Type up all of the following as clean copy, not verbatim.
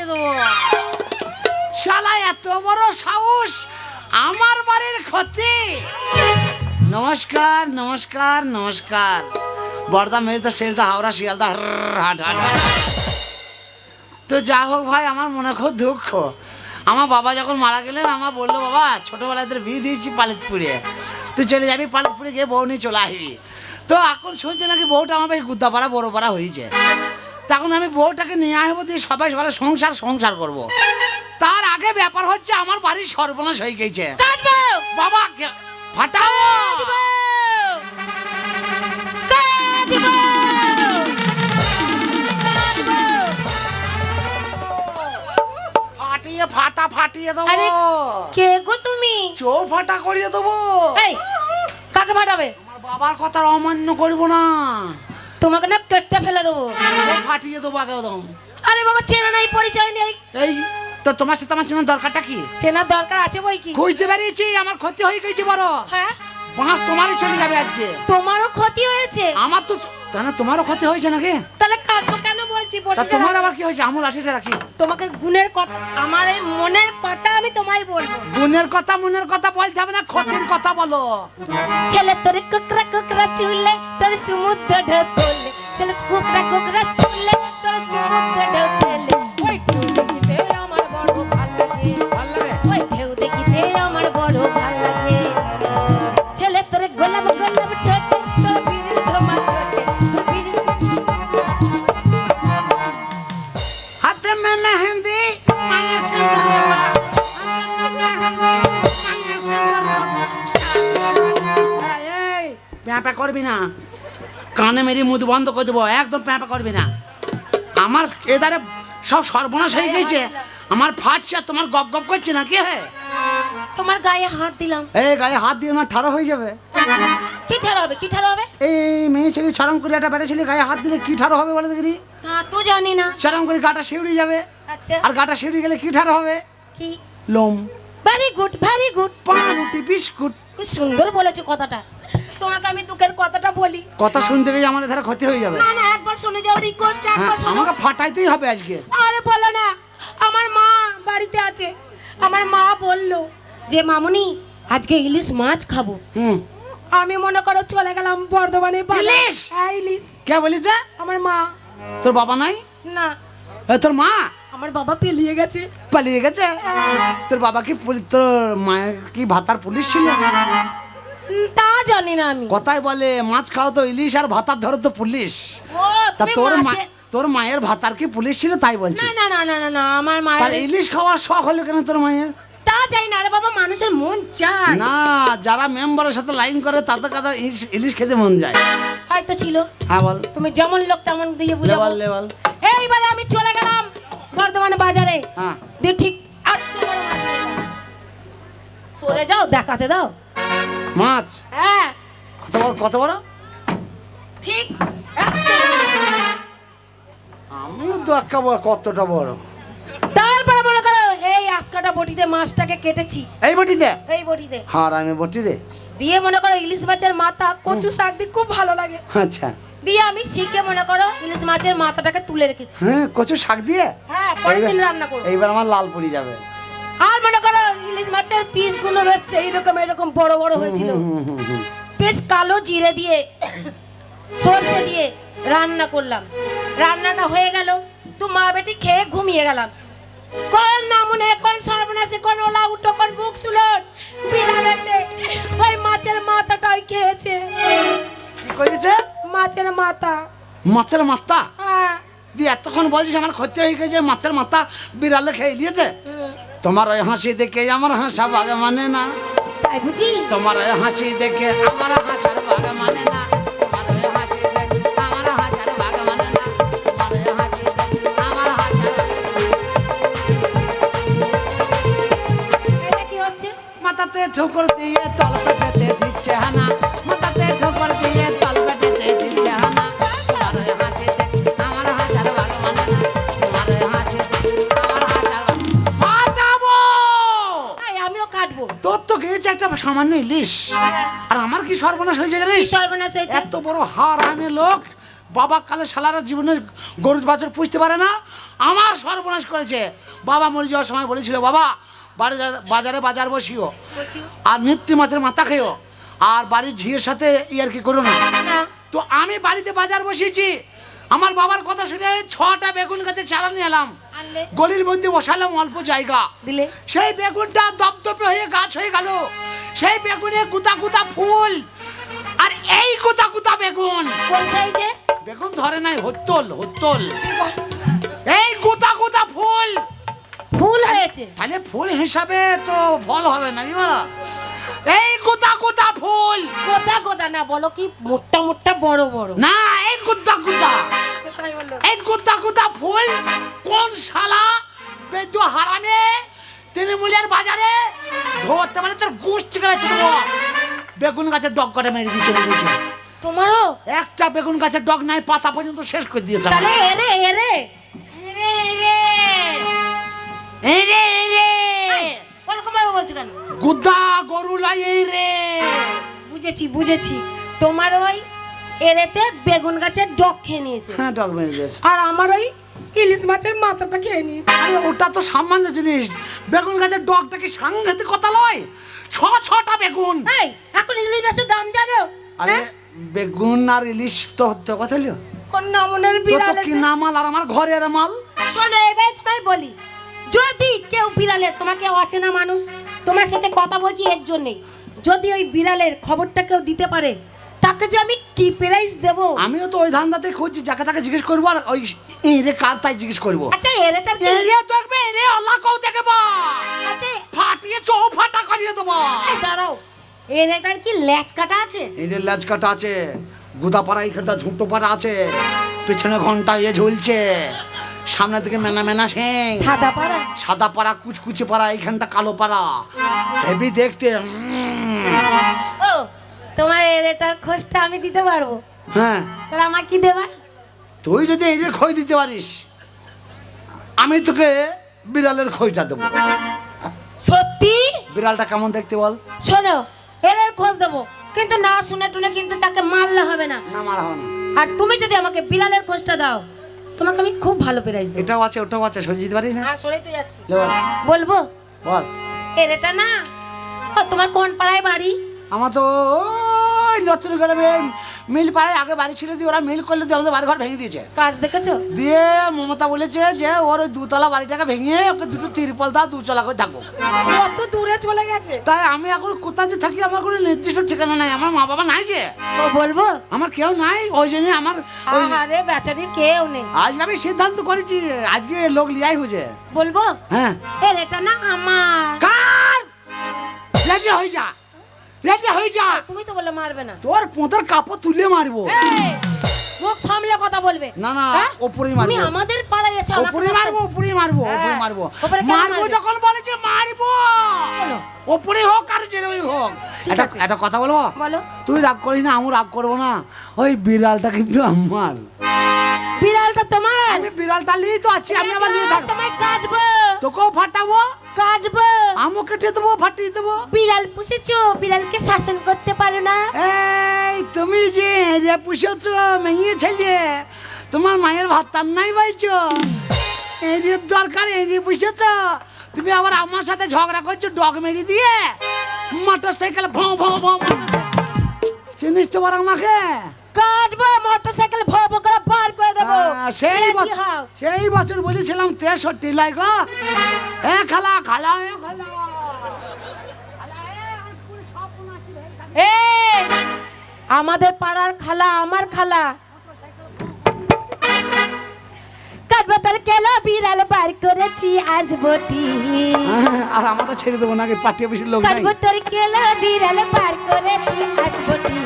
ফাটিয়ে দেবো। শালা এত বড় সাহস, আমার বাড়ির ক্ষতি। নমস্কার নমস্কার নমস্কার। বর্দা মেজদা শেষদা হাওড়া শিয়ালদা হাট হাট হাট। তো যা হোক ভাই, আমার মনে খুব দুঃখ। আমার বাবা যখন মারা গেলেন, আমার বললো বাবা ছোটোবেলায় তোর বিয়ে দিয়েছি পালিতপুরে, তুই চলে যাবি পালিতপুরে গিয়ে বউ নিয়ে চলে আসবি। তো এখন শুনছে নাকি বউটা আমার ভাই গুদ্দাপাড়া বড়োপাড়া হয়েছে। তখন আমি বউটাকে নিয়ে আসবো, দিয়ে সবাই সবাই সংসার সংসার করব। তার আগে ব্যাপার হচ্ছে আমার বাড়ির সর্বনাশ হয়ে গেছে। বাবা ফাটাও, ফাটিয়ে ফাটা ফাটিয়ে দেবো। কে গো তুমি? চৌ ফাটা করিয়ে দেবো। এই কাকে ফাটাবে? আমার বাবার কথা অমান্য করব না, তোমাকে না কেটে ফেলে দেবো। ফাটিয়ে দেবো আগে একদম। আরে বাবা চেনা নাই, পরিচয় নেই। এই তো তোমার সাথে আমার চেনার দরকারটা কি? চেনার দরকার আছে বই কি? খুঁজতে পেরেছি, আমার ক্ষতি হয়ে গেছে বড়। হ্যাঁ, বাঁশ তোমারই চলে যাবে আজকে। তোমারও ক্ষতি হয়েছে? আমার তো না, তোমারও ক্ষতি হয়েছে নাকি? তাহলে কাটবো কেন বলছি? তোমার আবার কি হয়েছে? আমার লাঠিটা রাখি। তোমাকে গুণের কথা, আমার এই মনের কথা আমি তোমায় বলবো। গুণের কথা মনের কথা বলতে হবে না, ক্ষতির কথা বলো। ছেলে তোর কোকরা কোকরা চুলে তোর সমুদ্র ঢোলে, ছেলে কোকরা কোকরা চুলে তোর সমুদ্র ঢোলে। ওই ঢেউ দেখিতে আমার বড় ভাল লাগে, ভাল লাগে। ওই ঢেউ দেখিতে আমার বড় ভাল লাগে। ছেলে তোর গোলাপ গোলাপ ঠোঁটে তোর বিরির ধমা ঠোঁটে, বিরির হাতে মে মেহেন্দি মাঙে সিঁদুর, হাতে মে মেহেন্দি মাঙে সিঁদুর। এই প্যাঁপা করবি না, কানে মেরি মুখ বন্ধ করে দেবো, একদম প্যাঁপা করবি না। আমার এদারে সব সর্বনাশ হয়ে গেছে, আমার ফাটছে, তোমার গপ গপ করছে না কি? হ্যাঁ তোমার গায়ে হাত দিলাম। এই গায়ে হাত দিয়ে আমার ঠাড়া হয়ে যাবে। কি ঠাড়া হবে? কি ঠাড়া হবে? এই মেয়ে ছেলে ছড়াম করে একটা বেটা ছেলে গায়ে হাত দিলে কি ঠাড়া হবে বলে দেখি? তা তো জানি না। ছড়াম করে গাটা শিউড়ে যাবে। আচ্ছা, আর গাটা শিউড়ে গেলে কি ঠাড়া হবে? কি? লোম। Very good, very good. পাউরুটি বিস্কুট। খুব সুন্দর বলেছো কথাটা। তোমাকে আমি দুঃখের কথাটা বলি। কথা শুনতে গিয়ে আমার ধারে ক্ষতি হয়ে যাবে। না না, একবার শুনে যাও, রিকোয়েস্ট একবার শোনো। আমাকে ফাটাইতেই হবে আজকে। আরে বলো না, আমার মা বাড়িতে আছে। আমার মা বললো যে মামুনি আজকে ইলিশ মাছ খাবো। আমি মনে করো চলে গেলাম বর্ধমানে। ইলিশ? হ্যাঁ, ইলিশ। কে বলেছে? আমার মা। তোর বাবা নাই? না, তোর মা আমার বাবা পেলিয়ে গেছে। পালিয়ে গেছে? তোর বাবা কি তোর মায়ের কি ভাতার পুলিশ ছিল? তা জানি না আমি। কথাই বলে মাছ খাও তো ইলিশ, আর ভাতার ধরো তো পুলিশ। ও তা তুমি তোর মাছে- তোর মায়ের ভাতার কি পুলিশ ছিল তাই বলছি? না না না না না না, আমার তাহলে মায়ের ইলিশ খাওয়ার শখ হলো কেন তোর মায়ের? তা জানি না। আরে বাবা, মানুষের মন চায় না, যারা মেম্বারের সাথে লাইন করে তাদের কথা ইলিশ খেতে মন যায়। হয়তো ছিল। হ্যাঁ বল। তুমি যেমন লোক তেমন দিয়ে বুঝাবো। লেবাল লেবাল। এইবারে আমি চলে গেলাম বর্ধমানে বাজারে। হ্যাঁ। দিয়ে ঠিক এত বড় মাছ নিয়ে এলাম। সরে যাও, দেখাতে দাও। মাছ হ্যাঁ কত বড়? ঠিক আমিও তো একাবো কতটা বড়। তারপরে মনে করো এই আজকাটা বটিতে মাছটাকে কেটেছি। এই বটিতে? এই বটিতে হ্যাঁ আমি বটি রে। দিয়ে মনে করো ইলিশ মাছের মাথা কচু শাক দিয়ে খুব ভালো লাগে। আচ্ছা। দিয়ে আমি শিখে মনে করো ইলিশ মাছের মাথাটাকে তুলে রেখেছি। হ্যাঁ, কচু শাক দিয়ে? হ্যাঁ, পরের দিন রান্না করবো। এইবার আমার লাল পড়ে যাবে। আর মনে করো ইলিশ মাছের পিস গুলো বেশ এইরকম এরকম বড় বড় হয়েছিল। বেশ কালো জিরে দিয়ে সরষে দিয়ে রান্না করলাম। রান্নাটা হয়ে গেল, তো মা বেটি খেয়ে ঘুমিয়ে গেলাম। কোন নামুনে, কোন সর্বনাশে, কোন ওলা উঠো, কোন বুক সুলন বিড়াল এসে ওই মাছের মাথাটাই খেয়েছে। কি করেছে? মাছের মাথা। মাছের মাথা? হ্যাঁ। দিয়ে এতক্ষণ বলছিস আমার ক্ষতি হয়ে গেছে, মাছের মাথা বিড়ালে খেয়ে নিয়েছে? তোমার ওই হাসি দেখে আমার হাসা বাগে মানে না। তাই বুঝি? তোমার ওই হাসি দেখে আমার হাসার বাগে মানে না। তোমার ওই হাসি দেখে আমার হাসার বাগে মানে না। তোমার ওই হাসি দেখে আমার হাসার। এটা কি হচ্ছে? মাথাতে ঠোকর দিয়ে তল পেটেতে দিচ্ছে হানা। মাথাতে ঠোকর দিয়ে তল পেটেতে দিচ্ছে হানা। তোমার ওই হাসি দেখে আমার হাসার বাগে মানে না। তোমার ওই হাসি দেখে আমার হাসার বাগে ফাটাবো। এই আমিও কাটবো। তোর তো খেয়েছে একটা সামান্য ইলিশ, আর আমার কি সর্বনাশ হয়েছে জানিস? কি সর্বনাশ হয়েছে? এত বড় হার আমি লোক বাবা কালে শালারা জীবনে গরু বাছুর পুষতে পারে না, আমার সর্বনাশ করেছে। বাবা মরে যাওয়ার সময় বলেছিল, বাবা বাজারে বাজার বসিও, আর মৃত্যু মাছের মাথা খেও, আর বাড়ির ঝিয়ের সাথে ইয়ার কি করো না। তো আমি বাড়িতে বাজার বসিয়েছি, আমার বাবার কথা শুনে 6টা বেগুন গাছে চারা নিয়ে এলাম, গলির মধ্যে বসালাম অল্প জায়গা দিলে, সেই বেগুনটা দপদপে হয়ে গাছ হয়ে গেল। সেই বেগুনে গুতা গুতা ফুল, আর এই গুতা গুতা বেগুন কোন সাইজে? বেগুন ধরে নাই, হত্তল হত্তল, এই গুতা গুতা ফুল ফুল হয়েছে। তাহলে ফুল হিসাবে তো ফল হবে না দিবারা, এই গুতা গুতা ফুল। গোদা গোদা না, বলো কি মোটা মোটা বড় বড় না, এই গুতা গুতা, এই গুতা গুতা ফুল কোন শালা বেদু হারামে তৃণমূলের বাজারে ধরতে মানে তোর গোষ্ঠী গেলে চলবো। বেগুন গাছের ডগ কাটে মেরে দিয়ে চলে গেছে। তোমারও একটা বেগুন গাছের ডগ নাই, পাতা পর্যন্ত শেষ করে দিয়েছে। তাহলে এরে এরে এরে এরে এরে এরে ওরকম ভাবে বলছো কেন? গুদা গরু লাই এই রে। বুঝেছি বুঝেছি, তোমার ওই এরেতে বেগুন গাছের ডগ খেয়ে নিয়েছে। হ্যাঁ, ডগ মেরে দিয়েছে। আর আমার ওই ইলিশ মাছের মাথাটা খেয়ে নিয়েছে। আরে ওটা তো সামান্য জিনিস, বেগুন গাছের ডগটা কি সাংঘাতিক কথা নয়? 6টা বেগুন। এই এখন ইলিশ মাছের দাম জানো? আরে বেগুন আর ইলিশ তো হতে কথা লিও, কোন নামনের তো বিড়াল কি আছে? না মাল আর আমার ঘরের মাল। শোনো এবার তোমায় বলি, যদি কেউ বিড়ালের, তোমাকে অচেনা মানুষ তোমার সাথে কথা বলছি এর জন্যে, যদি ওই বিড়ালের খবরটা কেউ দিতে পারে, তাকে যে আমি কি প্রাইস দেব? আমিও তো ওই ধান্দাতে খুঁজছি, যাকে তাকে জিজ্ঞেস করবো, আর ওই এরে কার তাই জিজ্ঞেস করবো। আচ্ছা এরেটার কি? এরে দেখবে, এরে আল্লাহ কও দেখবা, আচ্ছা ফাটিয়ে চৌফাটা করিয়ে দেবো। এই দাঁড়াও, এরেটার কি ল্যাচ কাটা আছে? এদের লেজ কাটা আছে, গুদাপাড়া এইখানটা ঝুঁটো পাড়া আছে, পেছনে ঘন্টা ইয়ে ঝুলছে, সামনে দিকে মেনা মেনা সিং, সাদা পাড়া সাদা পাড়া, কুচকুচে পাড়া, এইখানটা কালো পাড়া, হেভি দেখতে। ও তোমার এরেটার খোঁজটা আমি দিতে পারবো? হ্যাঁ, তাহলে আমার কি দেবা? তুই যদি এই যে খই দিতে পারিস, আমি তোকে বিড়ালের খইটা দেবো। সত্যি? বিড়ালটা কেমন দেখতে বল? শোনো, এরের খোঁজ দেবো, কিন্তু না শুনে টুনে কিন্তু তাকে মারলে হবে না। না, মারা হবে না। আর তুমি যদি আমাকে বিড়ালের খোঁজটা দাও, তোমাকে আমি খুব ভালো প্রাইজ দেবো। এটাও আছে, ওটাও আছে, সরে যেতে পারিস না। হ্যাঁ সরেই তো যাচ্ছি। লে বল। বলবো বল। এরেটা না, ও তোমার কোন পাড়ায় বাড়ি? আমার তো ওই নতুন গ্রামে মিল পাড়ায় আগে বাড়ি ছিল, দিয়ে ওরা মিল করলে দিয়ে আমাদের বাড়ি ঘর ভেঙে দিয়েছে। কাজ দেখেছো? দিয়ে মমতা বলেছে যে ওর ওই 2তলা বাড়িটাকে ভেঙে ওকে 2টো তিরপল দাও, 2 করে থাকবো। কত দূরে চলে গেছে। তাই আমি এখন কোথায় যে থাকি আমার কোনো নির্দিষ্ট ঠিকানা নাই, আমার মা বাবা নাই যে, ও বলবো আমার কেউ নাই, ওই জন্য আমার ওই আরে বেচারি কেউ নেই। আজ আমি সিদ্ধান্ত করেছি, আজকে লোক লিয়াই হয়েছে। বলবো হ্যাঁ, এরেটা না আমার। কার লেটে হয়ে যা, লেটে হয়ে যা। তুমি তো বলে মারবে না। তোর পোঁতার কাপড় তুলে মারবো। এই, মুখ সামলে কথা বলবে। না না, হ্যাঁ? ওপরেই তুমি মারবো, আমাদের পাড়ায় এসে আমাকে ওপরে মারবো, ওপরে মারবো, হ্যাঁ, ওপরে মারবো, ওপরে কেন মারবো মারবে? যখন বলেছে মারবো, শোনো, ওপরে হোক আর যেরকমই হোক। ঠিক একটা আছে। একটা কথা বলবো? বলো। তুই রাগ করিস না, আমি রাগ করবো না, ওই বিড়ালটা কিন্তু আমার। বিড়ালটা তোমার? আমি বিড়ালটা নিয়ে তো আছি, আমি আবার নিয়ে থাকবো, তোমায় কাটবো। তোকেও ফাটাবো, কাটবো। আমিও কেটে দেবো, ফাটিয়ে দেবো। বিড়াল পুষেছো, বিড়ালকে শাসন করতে পারো না? এই তুমি যে রে পুষেছো মেয়ে ছেলে, তোমার মায়ের ভাত টান নাই বলছো, এই যে দরকার এই যে পুষেছো, তুমি আবার আমার সাথে ঝগড়া করছো ডগ মেরি দিয়ে, মোটর সাইকেল ভঁ ভঁ ভঁ। চিনিস তো বরং আমাকে? কাটবো, মোটরসাইকেল ভব করে বার করে দেবো। সেই বছর বলেছিলাম 63 লাই গো। এ খালা খালা এ খালা, এই আমাদের পাড়ার খালা, আমার খালা। কাটবো তোর কেলো বিড়াল বার করেছি আজ বটি। আর আমাদের ছেড়ে দেবো নাকি, পার্টি অফিসের লোক নাই। কাটবো তোর কেলো বিড়াল বার করেছি আজ বটি।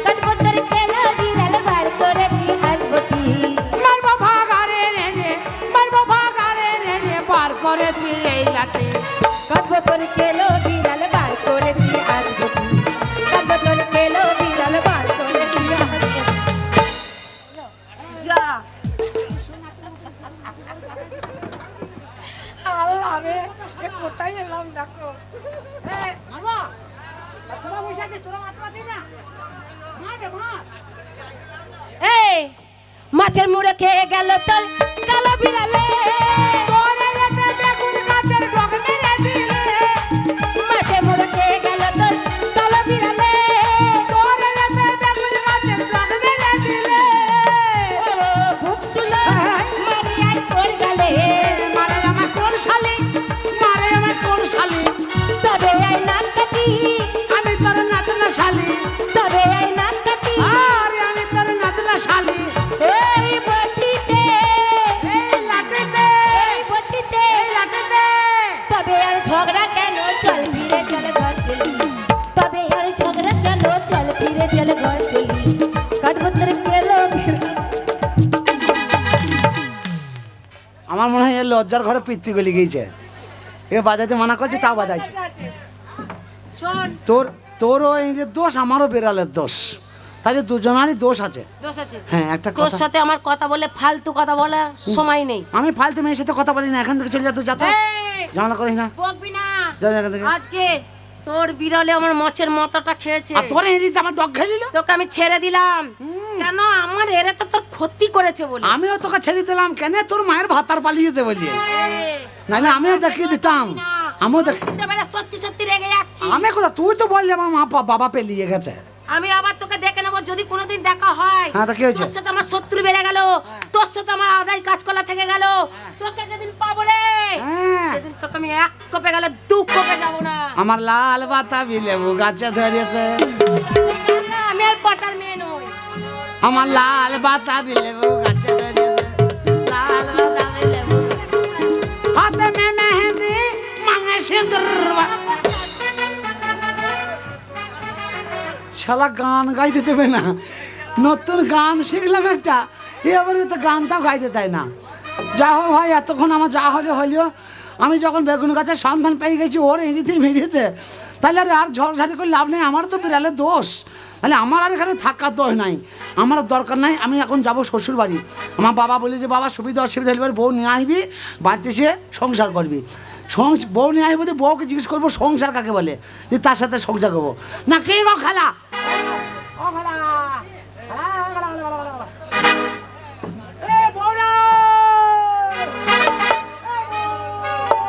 কাটবো তোর কেলো বিড়াল বার করেছি আজ বটি। মারবো ভাগারে রে রে, মারবো ভাগারে রে রে, বার করেছি এই লাঠি। কাটবো তোর কেলো বিড়াল বার করেছি আজ বটি। কাটবো তোর কেলো বিড়াল বার করেছি আজ বটি। যা আল্লাহে, এ কোথায় এলাম দেখো। মারবো, তোরা বসে আছিস, তোরা মারতে পারছিস না, মার রে মার। এই মাছের মুড়ে খেয়ে গেল তোর কালো বিড়ালে মাছের মুড়ে খেয়ে গেল তোর কালো বিড়ালে ভুক শুলো মারি আই তোর গালে মারে আমার কোন শালি, মারে আমার কোন শালি, তবে আই নাক কাটি আমি তোর নাতনা শালি, তবে আই নাক কাটি আরে আমি তোর নাতনা শালি। এই বটিতে এই লাঠিতে, এই বটিতে এই লাঠিতে, তবে আর ঝগড়া কেন চল ফিরে চল ঘর চলি তবে আর ঝগড়া কেন চল ফিরে চল ঘর চলি কাঠপত্র গেলো আমার মনে হয় এর লজ্জার ঘরে পিত্তি গলি গিয়েছে, এ বাজাইতে মানা করছে তাও বাজাইছে। শোন তোর তোরও এই যে দোষ, আমারও বেড়ালের দোষ, তাহলে দুজনারই দোষ আছে। দোষ আছে হ্যাঁ একটা তোর কথা, সাথে আমার কথা বলে ফালতু কথা বলার সময় নেই আমি ফালতু মেয়ের সাথে কথা বলি না, এখান থেকে চলে যা, তুই যা তো, এই, ঝামেলা করিস না, বকবি না যা এখান থেকে। আজকে তোর বিড়ালে আমার মাছের মাথাটা খেয়েছে আর তোর এই দিতে আমার ডগ খেয়ে দিল, তোকে আমি ছেড়ে দিলাম কেন আমার এরা তো তোর ক্ষতি করেছে বলে আমিও তোকে ছেড়ে দিলাম কেন, তোর মায়ের ভাতার পালিয়েছে বলি, নাহলে আমিও দেখিয়ে দিতাম, আমিও দেখ, সত্যি সত্যি রেগে যাচ্ছি আমি কোথা, তুই তো বললি আমার মা বাবা পেলিয়ে গেছে। আমি আবার তোকে দেখে নেবো যদি কোনোদিন দেখা হয়। হ্যাঁ, তা কি হয়েছে? তোর সাথে আমার শত্রু বেড়ে গেল, তোর সাথে আমার আদায় কাজকলা থেকে গেল, তোকে যেদিন পাবো রে হ্যাঁ, সেদিন তোকে আমি এক কোপে গেলে দু কোপে যাবো না। আমার লাল বাতাবি লেবু গাছে ধরেছে, আমি আর পটার মেয়ে নই। আমার লাল বাতাবি লেবু গাছে ধরেছে, লাল বাতাবি লেবু হাতে মে মেহেদি মাঙে সিঁদুর। শালা গান গাইতে দেবে না, নতুন গান শিখলাম একটা, এবারে তো গানটাও গাইতে দেয় না। যা হোক ভাই, এতক্ষণ আমার যা হলে হলেও আমি যখন বেগুন গাছের সন্ধান পেয়ে গেছি, ওর এড়িতেই মেরিয়েছে, তাহলে আর ঝড়ঝাড়ি করে লাভ নেই, আমারও তো বিড়ালের দোষ, তাহলে আমার আর এখানে থাকার দোষ নাই, আমার দরকার নাই। আমি এখন যাব শ্বশুর বাড়ি, আমার বাবা বলে যে বাবা সুবিধা অসুবিধা হলে বউ নিয়ে আসবি, বাড়িতে এসে সংসার করবি, বউ নিয়ে আসবো, বউকে জিজ্ঞেস করবো সংসার কাকে বলে, যে তার সাথে সংসার করবো না। কে গো খালা, ও খালা,